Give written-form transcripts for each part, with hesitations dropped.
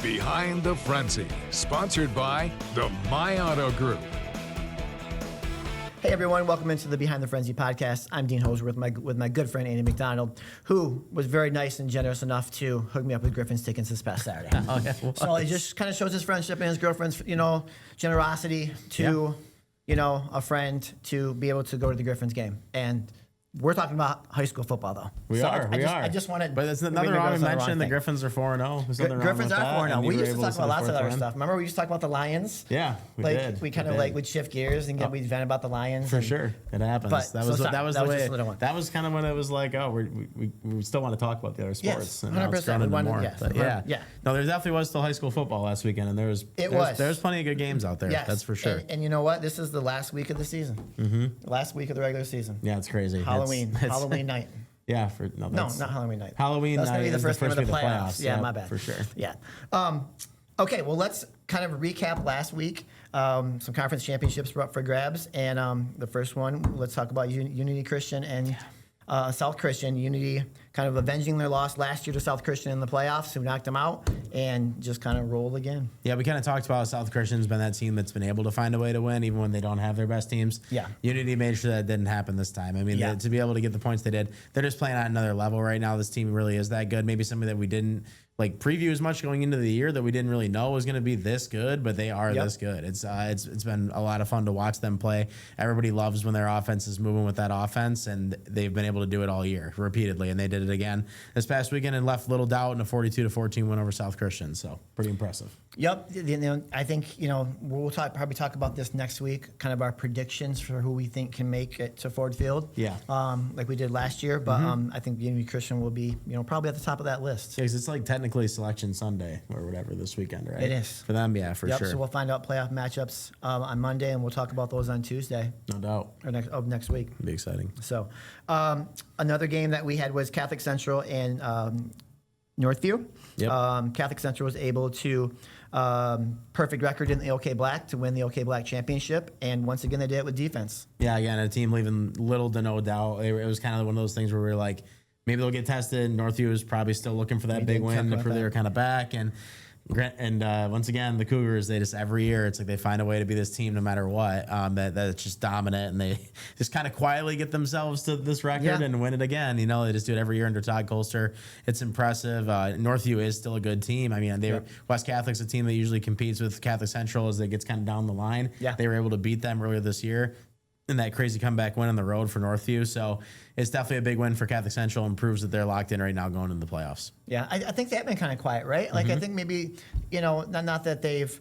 Behind the Frenzy, sponsored by the My Auto Group. Hey everyone, welcome into the Behind the Frenzy podcast. I'm Dean Holzwarth with my good friend Andy McDonald, who was very nice and generous enough to hook me up with Griffin's tickets this past Saturday. So it just kind of shows his friendship and his girlfriend's, generosity to, a friend to be able to go to the Griffin's game. And we're talking about high school football, though. We are. I just wanted. But it's nothing wrong to mention the Griffins are 4-0. Griffins are 4-0. We used to talk about lots of other stuff. Remember, we used to talk about the Lions. Yeah, we did. We kind of would shift gears and we'd vent about the Lions. For sure, it happens. But, that was kind of when it was like, we still want to talk about the other sports. Yes, 100%. Yeah. No, there definitely was still high school football last weekend, and there was plenty of good games out there. Yes. That's for sure. And you know what? This is the last week of the season. Mm-hmm. Last week of the regular season. Yeah, it's crazy. Halloween night. Yeah, not Halloween night. Halloween night. That's going to be the first game of the playoffs. Yeah, my bad. For sure. Yeah. Okay, well, let's kind of recap last week. Some conference championships were up for grabs, and the first one, let's talk about Unity Christian and South Christian. Unity kind of avenging their loss last year to South Christian in the playoffs, who knocked them out, and just kind of rolled again. Yeah, we kind of talked about South Christian's been that team that's been able to find a way to win, even when they don't have their best teams. Yeah. Unity made sure that didn't happen this time. I mean, to be able to get the points they did, they're just playing at another level right now. This team really is that good. Maybe something that we didn't preview as much going into the year, that we didn't really know was going to be this good, but they are this good. It's been a lot of fun to watch them play. Everybody loves when their offense is moving with that offense, and they've been able to do it all year repeatedly, and they did it again this past weekend and left little doubt in a 42-14 win over South Christian. So pretty impressive. Yep. I think, we'll probably talk about this next week, kind of our predictions for who we think can make it to Ford Field. Yeah. Like we did last year, but I think Unity Christian will be, probably at the top of that list. Yeah, 'cause it's technically Selection Sunday or whatever this weekend, right? It is. For them, yeah, for sure. So we'll find out playoff matchups on Monday, and we'll talk about those on Tuesday. No doubt. Or next week. It'll be exciting. So another game that we had was Catholic Central and Northview. Yep. Catholic Central was able to perfect record in the OK Black to win the OK Black championship, and once again they did it with defense. Yeah, again, a team leaving little to no doubt. It was kind of one of those things where we were like, maybe they'll get tested. Northview is probably still looking for that big win for their kind of back. And once again, the Cougars, they just every year, it's like they find a way to be this team no matter what, that's just dominant. And they just kind of quietly get themselves to this record and win it again. They just do it every year under Todd Colster. It's impressive. Northview is still a good team. I mean, West Catholic's a team that usually competes with Catholic Central as it gets kind of down the line. Yeah. They were able to beat them earlier this year in that crazy comeback win on the road for Northview. So it's definitely a big win for Catholic Central and proves that they're locked in right now going into the playoffs. Yeah, I think they've been kind of quiet, right? I think maybe, not that they've,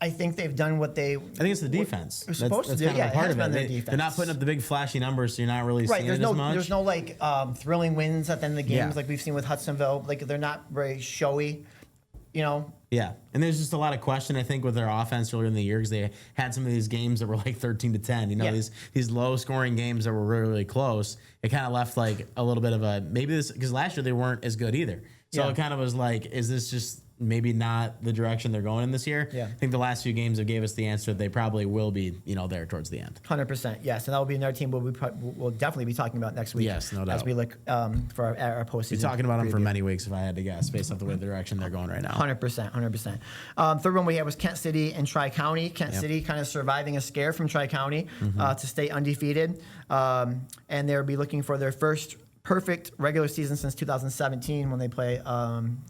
I think they've done what they... I think it's the defense. They're supposed to do. Kind of part of it. They're not putting up the big flashy numbers, so you're not really seeing it as much. There's no thrilling wins at the end of the games like we've seen with Hudsonville. They're not very showy, Yeah, and there's just a lot of question, I think, with their offense earlier in the year because they had some of these games that were 13-10. These low-scoring games that were really, really close. It kind of left a little bit of a maybe this because last year they weren't as good either. So it kind of was is this just maybe not the direction they're going in this year? Yeah. I think the last few games have gave us the answer that they probably will be, there towards the end. 100%, yes. And that will be another team we'll definitely be talking about next week. Yes, no doubt. As we look for our postseason. We're talking about them for many weeks, if I had to guess, based off the way the direction they're going right now. 100%. Third one we had was Kent City and Tri-County. Kent City kind of surviving a scare from Tri-County to stay undefeated. And they'll be looking for their first perfect regular season since 2017 when they play on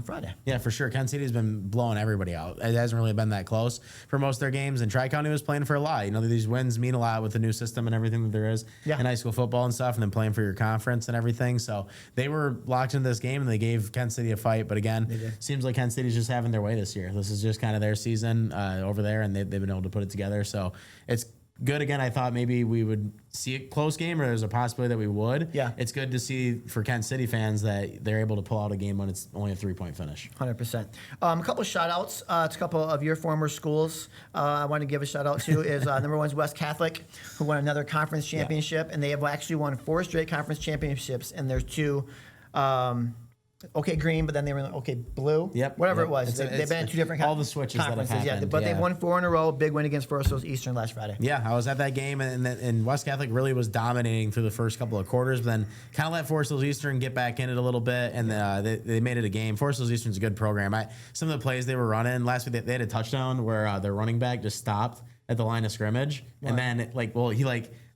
Friday. Yeah, for sure. Kent City's been blowing everybody out. It hasn't really been that close for most of their games, and Tri-County was playing for a lot. These wins mean a lot with the new system and everything that there is in high school football and stuff, and then playing for your conference and everything. So they were locked into this game, and they gave Kent City a fight. But again, seems like Kent City's just having their way this year. This is just kind of their season over there, and they've been able to put it together. So it's good. Again, I thought maybe we would see a close game, or there's a possibility that we would. Yeah. It's good to see for Kent City fans that they're able to pull out a game when it's only a 3-point finish. 100%. A couple of shout-outs to a couple of your former schools I want to give a shout-out to is number one is West Catholic, who won another conference championship, and they have actually won 4 straight conference championships in their 2 OK Green, but then they were in OK Blue. Yep. Whatever Yep. it was. They've been in 2 different all the switches that have conferences. happened. But they won 4 in a row. Big win against Forest Hills Eastern last Friday. Yeah, I was at that game, and West Catholic really was dominating through the first couple of quarters, but then kind of let Forest Hills Eastern get back in it a little bit, and they made it a game. Forest Hills Eastern's a good program. Some of the plays they were running last week, they had a touchdown where their running back just stopped at the line of scrimmage, and then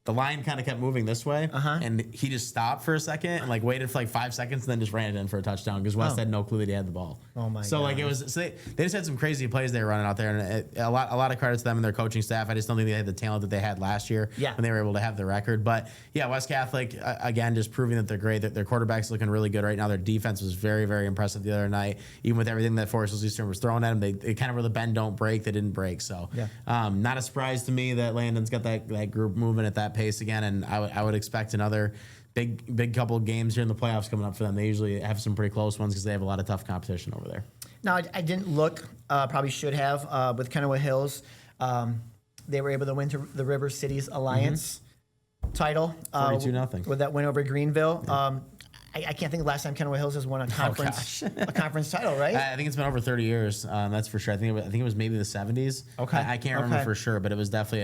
the line kind of kept moving this way, and he just stopped for a second and waited for 5 seconds, and then just ran it in for a touchdown because West had no clue that he had the ball. Oh my! So God. they just had some crazy plays they were running out there, and a lot of credit to them and their coaching staff. I just don't think they had the talent that they had last year when they were able to have the record. But yeah, West Catholic again just proving that they're great. That their quarterback's looking really good right now. Their defense was very, very impressive the other night, even with everything that Forest Hills Eastern was throwing at them. They kind of were the bend don't break. They didn't break. So not a surprise to me that Landon's got that group moving at that pace again, and I would expect another big couple of games here in the playoffs coming up for them. They usually have some pretty close ones because they have a lot of tough competition over there. Now, I didn't look, probably should have, with Kennewood Hills. They were able to win to the River Cities Alliance title. 42-0. With that win over Greenville. Yeah. I can't think of the last time Kennewood Hills has won a conference title, right? I think it's been over 30 years. That's for sure. I think it was maybe the 70s. Okay. I can't remember for sure, but it was definitely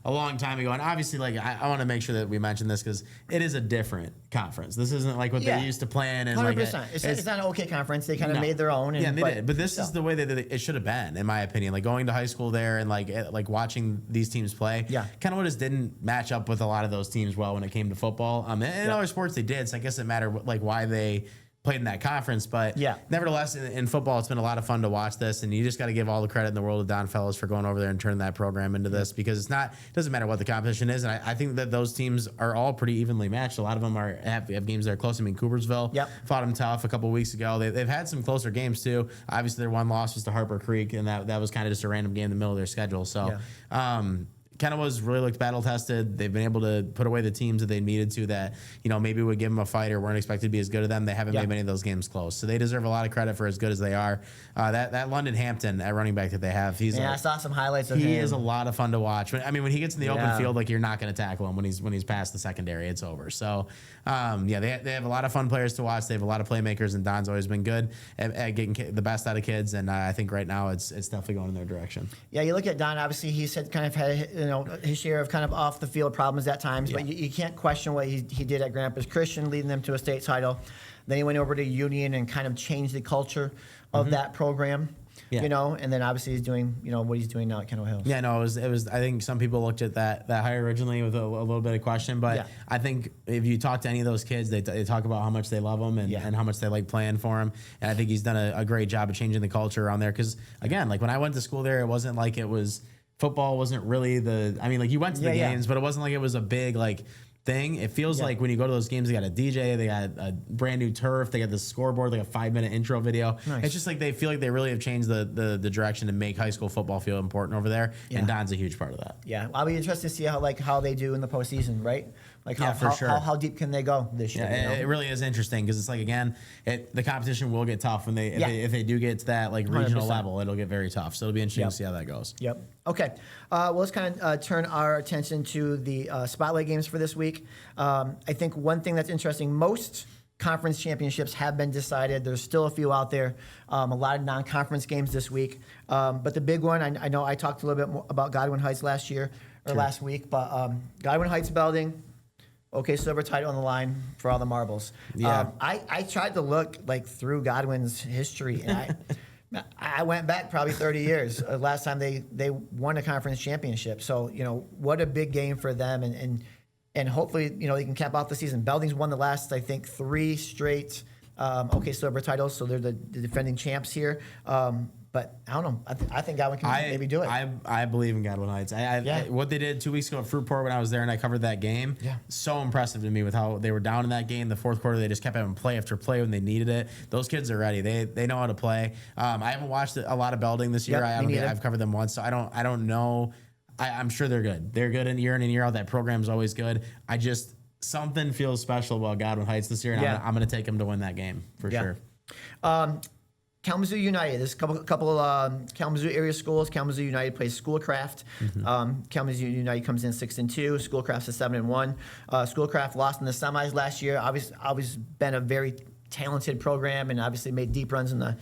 a long time ago. And obviously, I want to make sure that we mention this because it is a different conference. This isn't like what they used to plan. And 100%. It's not an OK conference. They kind of made their own. And, they did. But this is the way that it should have been, in my opinion. Going to high school there and watching these teams play. Yeah. Kennewood just didn't match up with a lot of those teams well when it came to football. In other sports they did. So I guess it mattered why they played in that conference, but nevertheless, in football, it's been a lot of fun to watch this, and you just got to give all the credit in the world to Don Fellows for going over there and turning that program into this because it doesn't matter what the competition is, and I think that those teams are all pretty evenly matched. A lot of them have games that are close. I mean, Coopersville fought them tough a couple of weeks ago. They've had some closer games too. Obviously, their one loss was to Harper Creek, and that was kind of just a random game in the middle of their schedule. So. Kennewood's really looked battle tested. They've been able to put away the teams that they needed to that, maybe would give them a fight or weren't expected to be as good as them. They haven't made many of those games close. So they deserve a lot of credit for as good as they are. That London Hampton at running back that they have, I saw some highlights of him. He is a lot of fun to watch. When he gets in the open field, you're not going to tackle him when he's past the secondary. It's over. So, they have a lot of fun players to watch. They have a lot of playmakers, and Don's always been good at getting the best out of kids. And I think right now it's definitely going in their direction. Yeah, you look at Don. Obviously, he's kind of had his share of kind of off the field problems at times, but you can't question what he did at Grandpa's Christian, leading them to a state title. Then he went over to Union and kind of changed the culture of that program. And then obviously he's doing, what he's doing now at Kennewood Hills. Yeah, no, it was. I think some people looked at that hire originally with a little bit of question, but I think if you talk to any of those kids, they talk about how much they love him and how much they like playing for him. And I think he's done a great job of changing the culture around there. Because again, when I went to school there, it wasn't like it was. Football wasn't really you went to the games, but it wasn't like it was a big thing. It feels like when you go to those games, they got a DJ, they got a brand new turf, they got the scoreboard, like a 5-minute intro video. Nice. It's just they feel like they really have changed the direction to make high school football feel important over there. And Don's a huge part of that. Yeah, I'll be interested to see how they do in the postseason, right? How deep can they go this year? Yeah, it really is interesting because it's again, the competition will get tough when if they do get to that regional 100%. Level, it'll get very tough. So it'll be interesting to see how that goes. Yep. Okay. Well, let's kind of turn our attention to the spotlight games for this week. I think one thing that's interesting, most conference championships have been decided. There's still a few out there. A lot of non-conference games this week. But the big one, I know I talked a little bit more about Godwin Heights last week, but Godwin Heights Belding. Okay, silver title on the line for all the marbles. Yeah. I tried to look through Godwin's history, and I went back probably 30 years. Last time they won a conference championship. So what a big game for them, and hopefully they can cap out the season. Belding's won the last 3 straight silver titles, so they're the defending champs here. But I don't know. I think Godwin can maybe do it. I believe in Godwin Heights. What they did 2 weeks ago at Fruitport when I was there and I covered that game, so impressive to me with how they were down in that game. The fourth quarter, they just kept having play after play when they needed it. Those kids are ready. They know how to play. I haven't watched a lot of Belding this year. I've covered them once, so I don't know. I'm sure they're good. They're good in and year out. That program's always good. Something feels special about Godwin Heights this year, and I'm going to take them to win that game for sure. Kalamazoo United. There's a couple Kalamazoo area schools. Kalamazoo United plays Schoolcraft. Kalamazoo United comes in 6-2. Schoolcraft's a 7-1. Schoolcraft lost in the semis last year. Always been a very talented program and obviously made deep runs in the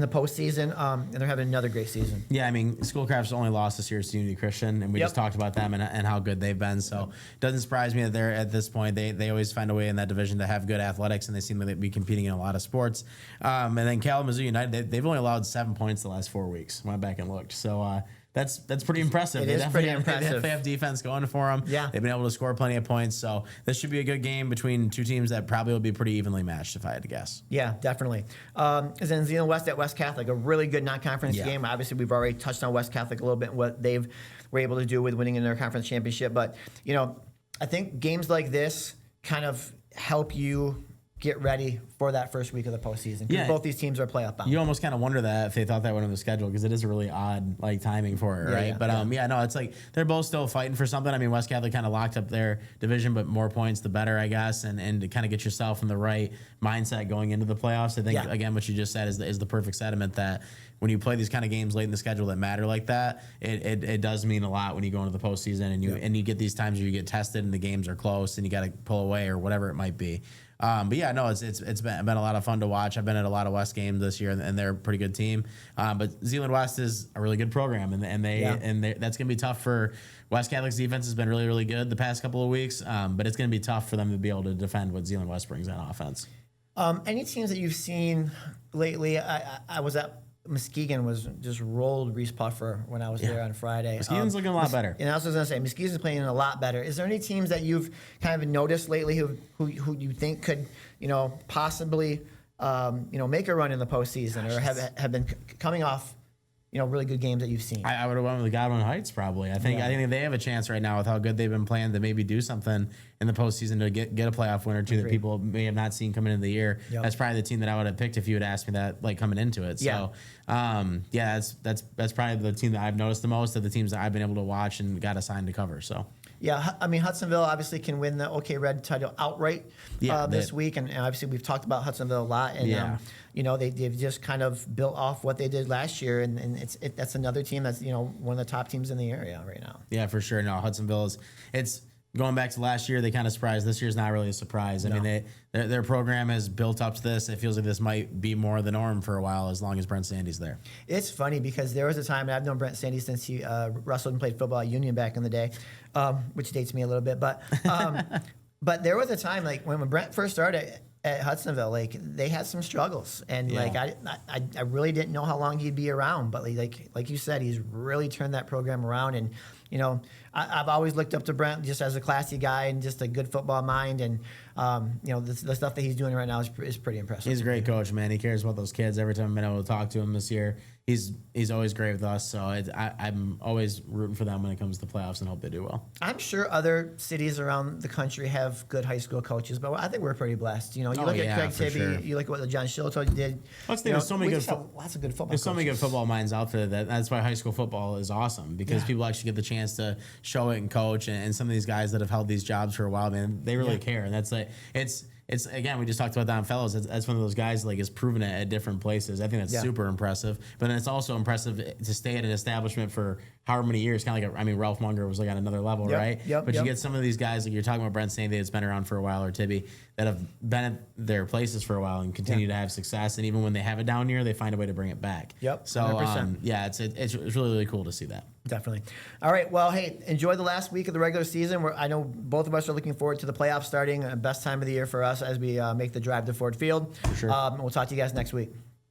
postseason. And they're having another great season. Yeah, I mean, Schoolcraft's only lost this year to Unity Christian, and we just talked about them and how good they've been. So it doesn't surprise me that they're at this point. They always find a way in that division to have good athletics, and they seem to be competing in a lot of sports. And then Kalamazoo United, they've only allowed 7 points the last 4 weeks. Went back and looked. So that's pretty impressive. It is pretty impressive. They have defense going for them. Yeah. They've been able to score plenty of points. So this should be a good game between two teams that probably will be pretty evenly matched, if I had to guess. Yeah, definitely. And then Zeeland West at West Catholic, a really good non-conference game. Obviously, we've already touched on West Catholic a little bit, what they've were able to do with winning in their conference championship. But, I think games like this kind of help you get ready for that first week of the postseason. Because both these teams are playoff bound. You almost kind of wonder that if they thought that went on the schedule, because it is a really odd timing for it, right? But it's like they're both still fighting for something. I mean, West Catholic kind of locked up their division, but more points the better, I guess, and to kind of get yourself in the right mindset going into the playoffs. I think again, what you just said is the perfect sentiment that when you play these kind of games late in the schedule that matter like that, it does mean a lot when you go into the postseason and you get these times where you get tested and the games are close and you got to pull away or whatever it might be. It's been a lot of fun to watch. I've been at a lot of West games this year, and they're a pretty good team. But Zeeland West is a really good program, and that's gonna be tough for West Catholic's defense. Has been really, really good the past couple of weeks, but it's gonna be tough for them to be able to defend what Zeeland West brings on offense. Any teams that you've seen lately? I was at Muskegon, was just rolled Reese Puffer when I was there on Friday. Muskegon's looking a lot better. And I was going to say, Muskegon's playing a lot better. Is there any teams that you've kind of noticed lately who you think could, possibly, make a run in the postseason or have been coming off, really good games that you've seen? I would have went with the Godwin Heights probably. I think they have a chance right now with how good they've been playing to maybe do something in the postseason to get a playoff win or two that people may have not seen coming into the year. That's probably the team that I would have picked if you had asked me that coming into it. So that's probably the team that I've noticed the most of the teams that I've been able to watch and got assigned to cover. So. Yeah, I mean, Hudsonville obviously can win the OK Red title outright this week, and obviously we've talked about Hudsonville a lot, and they've just kind of built off what they did last year, and that's another team that's one of the top teams in the area right now. Yeah, for sure. No, Hudsonville it's going back to last year. They kind of surprised. This year's not really a surprise. I mean, their program has built up to this. It feels like this might be more the norm for a while as long as Brent Sandy's there. It's funny because there was a time, and I've known Brent Sandy since he wrestled and played football at Union back in the day, which dates me a little bit. But but there was a time like when Brent first started at Hudsonville, like they had some struggles, and like I really didn't know how long he'd be around. But like you said, he's really turned that program around, and I've always looked up to Brent just as a classy guy and just a good football mind, and the stuff that he's doing right now is pretty impressive. He's a great coach, man. He cares about those kids. Every time I've been able to talk to him this year, he's always great with us. So I'm always rooting for them when it comes to the playoffs and hope they do well. I'm sure other cities around the country have good high school coaches, but I think we're pretty blessed. You look at Craig Tibby, you look at what John Shillito did. There's so many lots of good football. There's so many good football minds out there. That's why high school football is awesome, because people actually get the chance to show it and coach. And some of these guys that have held these jobs for a while, man, they really care. And that's it's again, we just talked about Don Fellows. That's one of those guys has proven it at different places. I think that's super impressive. But then it's also impressive to stay at an establishment for however many years. Kind of Ralph Munger was on another level, right? But you get some of these guys you're talking about, Brent Sandy, that's been around for a while, or Tibby, that have been at their places for a while and continue to have success. And even when they have a down year, they find a way to bring it back. So it's really, really cool to see that. Definitely. All right. Well, hey, enjoy the last week of the regular season. I know both of us are looking forward to the playoffs starting. Best time of the year for us as we make the drive to Ford Field. For sure. We'll talk to you guys next week.